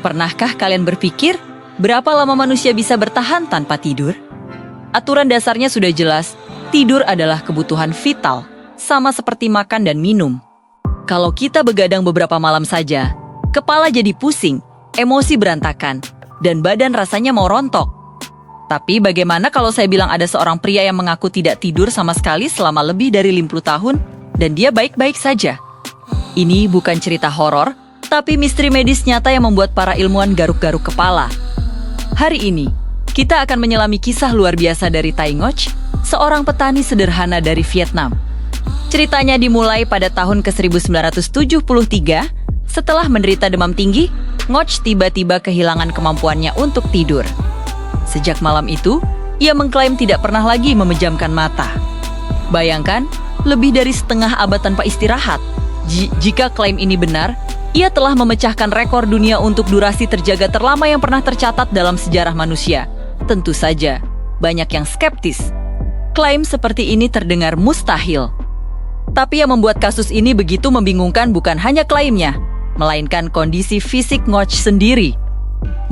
Pernahkah kalian berpikir berapa lama manusia bisa bertahan tanpa tidur? Aturan dasarnya sudah jelas, tidur adalah kebutuhan vital, sama seperti makan dan minum. Kalau kita begadang beberapa malam saja, kepala jadi pusing, emosi berantakan, dan badan rasanya mau rontok. Tapi bagaimana kalau saya bilang ada seorang pria yang mengaku tidak tidur sama sekali selama lebih dari 50 tahun, dan dia baik-baik saja? Ini bukan cerita horor, tapi misteri medis nyata yang membuat para ilmuwan garuk-garuk kepala. Hari ini, kita akan menyelami kisah luar biasa dari Tai Ngoc, seorang petani sederhana dari Vietnam. Ceritanya dimulai pada tahun ke-1973, setelah menderita demam tinggi, Ngoc tiba-tiba kehilangan kemampuannya untuk tidur. Sejak malam itu, ia mengklaim tidak pernah lagi memejamkan mata. Bayangkan, lebih dari setengah abad tanpa istirahat. Jika klaim ini benar, ia telah memecahkan rekor dunia untuk durasi terjaga terlama yang pernah tercatat dalam sejarah manusia. Tentu saja, banyak yang skeptis. Klaim seperti ini terdengar mustahil. Tapi yang membuat kasus ini begitu membingungkan bukan hanya klaimnya, melainkan kondisi fisik Ngoc sendiri.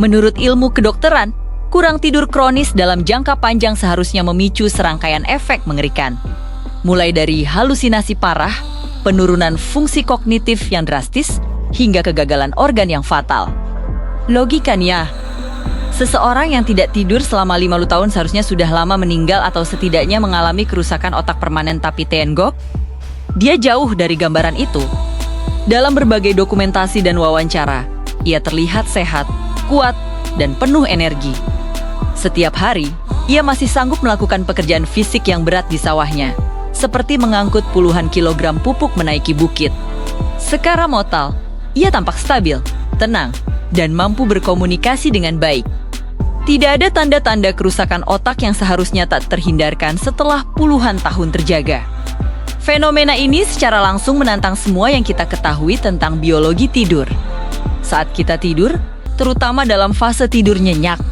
Menurut ilmu kedokteran, kurang tidur kronis dalam jangka panjang seharusnya memicu serangkaian efek mengerikan. Mulai dari halusinasi parah, penurunan fungsi kognitif yang drastis, hingga kegagalan organ yang fatal. Logikanya, seseorang yang tidak tidur selama 50 tahun seharusnya sudah lama meninggal atau setidaknya mengalami kerusakan otak permanen, tapi Tien Ngoc, dia jauh dari gambaran itu. Dalam berbagai dokumentasi dan wawancara, ia terlihat sehat, kuat, dan penuh energi. Setiap hari, ia masih sanggup melakukan pekerjaan fisik yang berat di sawahnya, seperti mengangkut puluhan kilogram pupuk menaiki bukit. Secara moral, ia tampak stabil, tenang, dan mampu berkomunikasi dengan baik. Tidak ada tanda-tanda kerusakan otak yang seharusnya tak terhindarkan setelah puluhan tahun terjaga. Fenomena ini secara langsung menantang semua yang kita ketahui tentang biologi tidur. Saat kita tidur, terutama dalam fase tidur nyenyak,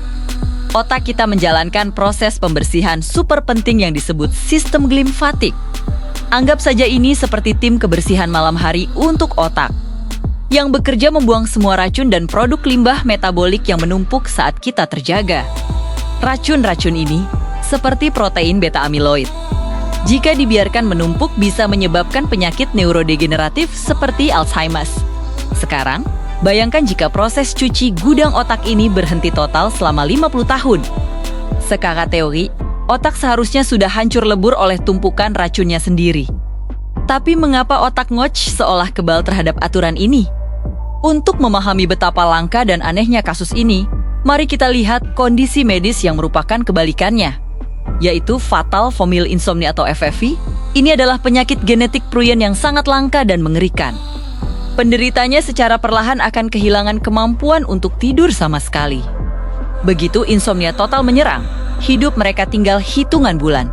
otak kita menjalankan proses pembersihan super penting yang disebut sistem glimfatik. Anggap saja ini seperti tim kebersihan malam hari untuk otak, yang bekerja membuang semua racun dan produk limbah metabolik yang menumpuk saat kita terjaga. Racun-racun ini, seperti protein beta-amiloid, jika dibiarkan menumpuk bisa menyebabkan penyakit neurodegeneratif seperti Alzheimer. Sekarang, bayangkan jika proses cuci gudang otak ini berhenti total selama 50 tahun. Secara teori, otak seharusnya sudah hancur lebur oleh tumpukan racunnya sendiri. Tapi mengapa otak Ngoc seolah kebal terhadap aturan ini? Untuk memahami betapa langka dan anehnya kasus ini, mari kita lihat kondisi medis yang merupakan kebalikannya, yaitu Fatal Familial Insomnia atau FFI. Ini adalah penyakit genetik prion yang sangat langka dan mengerikan. Penderitanya secara perlahan akan kehilangan kemampuan untuk tidur sama sekali. Begitu insomnia total menyerang, hidup mereka tinggal hitungan bulan.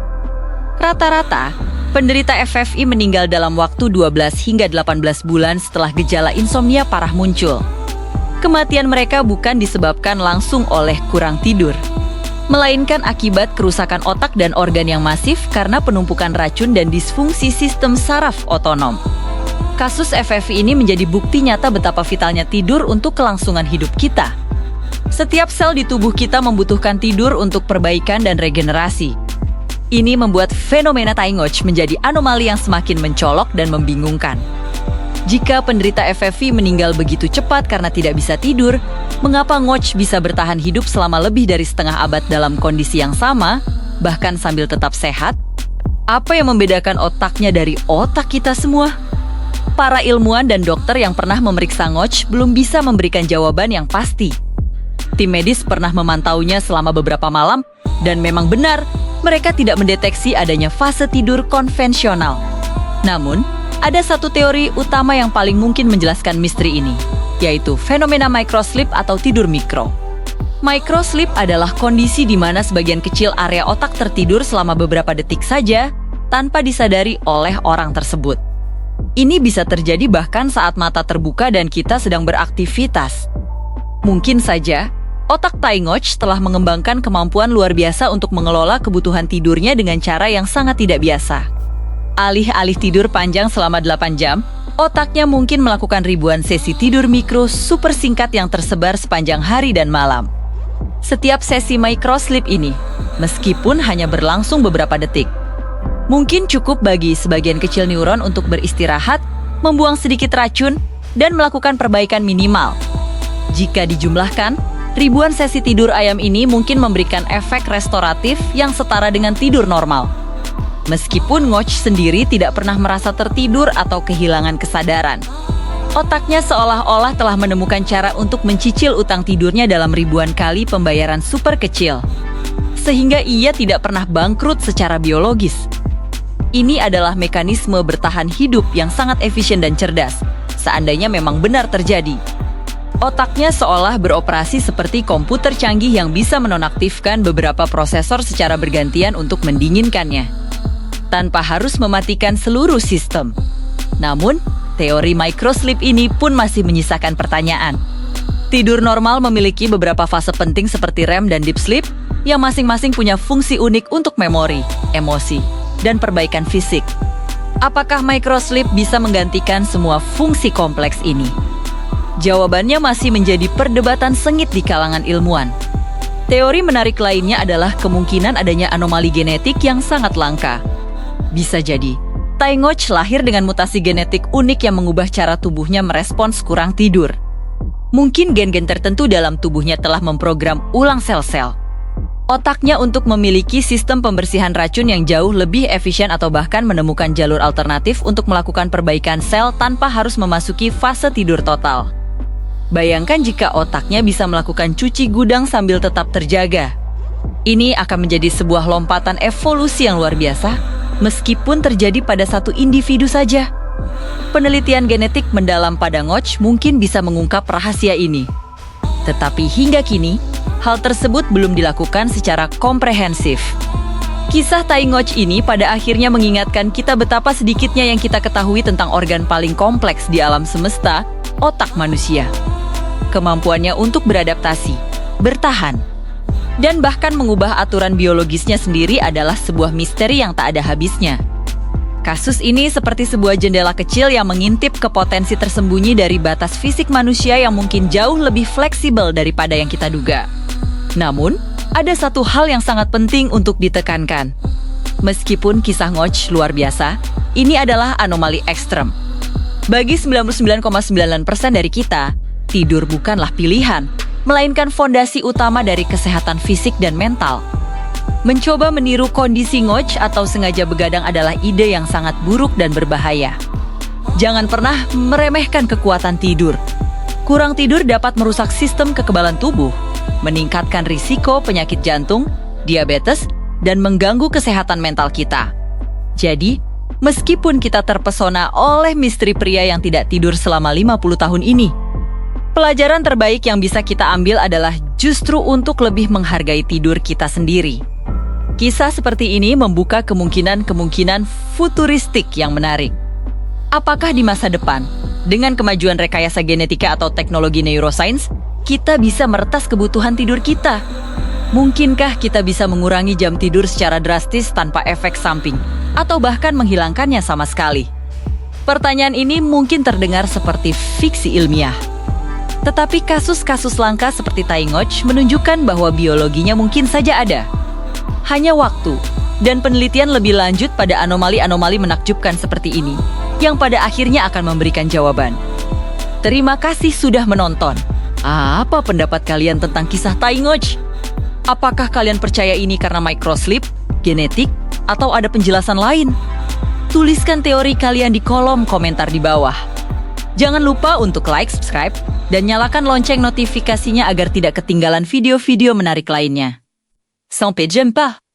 Rata-rata, penderita FFI meninggal dalam waktu 12 hingga 18 bulan setelah gejala insomnia parah muncul. Kematian mereka bukan disebabkan langsung oleh kurang tidur, melainkan akibat kerusakan otak dan organ yang masif karena penumpukan racun dan disfungsi sistem saraf otonom. Kasus FFI ini menjadi bukti nyata betapa vitalnya tidur untuk kelangsungan hidup kita. Setiap sel di tubuh kita membutuhkan tidur untuk perbaikan dan regenerasi. Ini membuat fenomena Tai Ngoc menjadi anomali yang semakin mencolok dan membingungkan. Jika penderita FFI meninggal begitu cepat karena tidak bisa tidur, mengapa Ngoc bisa bertahan hidup selama lebih dari setengah abad dalam kondisi yang sama, bahkan sambil tetap sehat? Apa yang membedakan otaknya dari otak kita semua? Para ilmuwan dan dokter yang pernah memeriksa Ngoc belum bisa memberikan jawaban yang pasti. Tim medis pernah memantaunya selama beberapa malam, dan memang benar, mereka tidak mendeteksi adanya fase tidur konvensional. Namun, ada satu teori utama yang paling mungkin menjelaskan misteri ini, yaitu fenomena microsleep atau tidur mikro. Microsleep adalah kondisi di mana sebagian kecil area otak tertidur selama beberapa detik saja tanpa disadari oleh orang tersebut. Ini bisa terjadi bahkan saat mata terbuka dan kita sedang beraktivitas. Mungkin saja, otak Tai Ngoc telah mengembangkan kemampuan luar biasa untuk mengelola kebutuhan tidurnya dengan cara yang sangat tidak biasa. Alih-alih tidur panjang selama 8 jam, Otaknya mungkin melakukan ribuan sesi tidur mikro super singkat yang tersebar sepanjang hari dan malam. Setiap sesi microsleep ini, meskipun hanya berlangsung beberapa detik, mungkin cukup bagi sebagian kecil neuron untuk beristirahat, membuang sedikit racun, dan melakukan perbaikan minimal. Jika dijumlahkan, ribuan sesi tidur ayam ini mungkin memberikan efek restoratif yang setara dengan tidur normal. Meskipun Ngoch sendiri tidak pernah merasa tertidur atau kehilangan kesadaran. Otaknya seolah-olah telah menemukan cara untuk mencicil utang tidurnya dalam ribuan kali pembayaran super kecil. Sehingga ia tidak pernah bangkrut secara biologis. Ini adalah mekanisme bertahan hidup yang sangat efisien dan cerdas, seandainya memang benar terjadi. Otaknya seolah beroperasi seperti komputer canggih yang bisa menonaktifkan beberapa prosesor secara bergantian untuk mendinginkannya, tanpa harus mematikan seluruh sistem. Namun, teori microsleep ini pun masih menyisakan pertanyaan. Tidur normal memiliki beberapa fase penting seperti REM dan deep sleep, yang masing-masing punya fungsi unik untuk memori, emosi, dan perbaikan fisik. Apakah microsleep bisa menggantikan semua fungsi kompleks ini? Jawabannya masih menjadi perdebatan sengit di kalangan ilmuwan. Teori menarik lainnya adalah kemungkinan adanya anomali genetik yang sangat langka. Bisa jadi, Tai Ngoch lahir dengan mutasi genetik unik yang mengubah cara tubuhnya merespons kurang tidur. Mungkin gen-gen tertentu dalam tubuhnya telah memprogram ulang sel-sel otaknya untuk memiliki sistem pembersihan racun yang jauh lebih efisien atau bahkan menemukan jalur alternatif untuk melakukan perbaikan sel tanpa harus memasuki fase tidur total. Bayangkan jika otaknya bisa melakukan cuci gudang sambil tetap terjaga. Ini akan menjadi sebuah lompatan evolusi yang luar biasa, meskipun terjadi pada satu individu saja. Penelitian genetik mendalam pada Ngoch mungkin bisa mengungkap rahasia ini. Tetapi hingga kini, hal tersebut belum dilakukan secara komprehensif. Kisah Tai Ngoch ini pada akhirnya mengingatkan kita betapa sedikitnya yang kita ketahui tentang organ paling kompleks di alam semesta, otak manusia. Kemampuannya untuk beradaptasi, bertahan, dan bahkan mengubah aturan biologisnya sendiri adalah sebuah misteri yang tak ada habisnya. Kasus ini seperti sebuah jendela kecil yang mengintip ke potensi tersembunyi dari batas fisik manusia yang mungkin jauh lebih fleksibel daripada yang kita duga. Namun, ada satu hal yang sangat penting untuk ditekankan. Meskipun kisah Ngoch luar biasa, ini adalah anomali ekstrem. Bagi 99,9% dari kita, tidur bukanlah pilihan, melainkan fondasi utama dari kesehatan fisik dan mental. Mencoba meniru kondisi Ngoch atau sengaja begadang adalah ide yang sangat buruk dan berbahaya. Jangan pernah meremehkan kekuatan tidur. Kurang tidur dapat merusak sistem kekebalan tubuh, meningkatkan risiko penyakit jantung, diabetes, dan mengganggu kesehatan mental kita. Jadi, meskipun kita terpesona oleh misteri pria yang tidak tidur selama 50 tahun ini, pelajaran terbaik yang bisa kita ambil adalah justru untuk lebih menghargai tidur kita sendiri. Kisah seperti ini membuka kemungkinan-kemungkinan futuristik yang menarik. Apakah di masa depan, dengan kemajuan rekayasa genetika atau teknologi neuroscience, kita bisa meretas kebutuhan tidur kita? Mungkinkah kita bisa mengurangi jam tidur secara drastis tanpa efek samping, atau bahkan menghilangkannya sama sekali? Pertanyaan ini mungkin terdengar seperti fiksi ilmiah. Tetapi kasus-kasus langka seperti Tai Ngoch menunjukkan bahwa biologinya mungkin saja ada. Hanya waktu dan penelitian lebih lanjut pada anomali-anomali menakjubkan seperti ini, yang pada akhirnya akan memberikan jawaban. Terima kasih sudah menonton. Apa pendapat kalian tentang kisah Tai Ngoch? Apakah kalian percaya ini karena microsleep, genetik, atau ada penjelasan lain? Tuliskan teori kalian di kolom komentar di bawah. Jangan lupa untuk like, subscribe, dan nyalakan lonceng notifikasinya agar tidak ketinggalan video-video menarik lainnya. Sampai jumpa!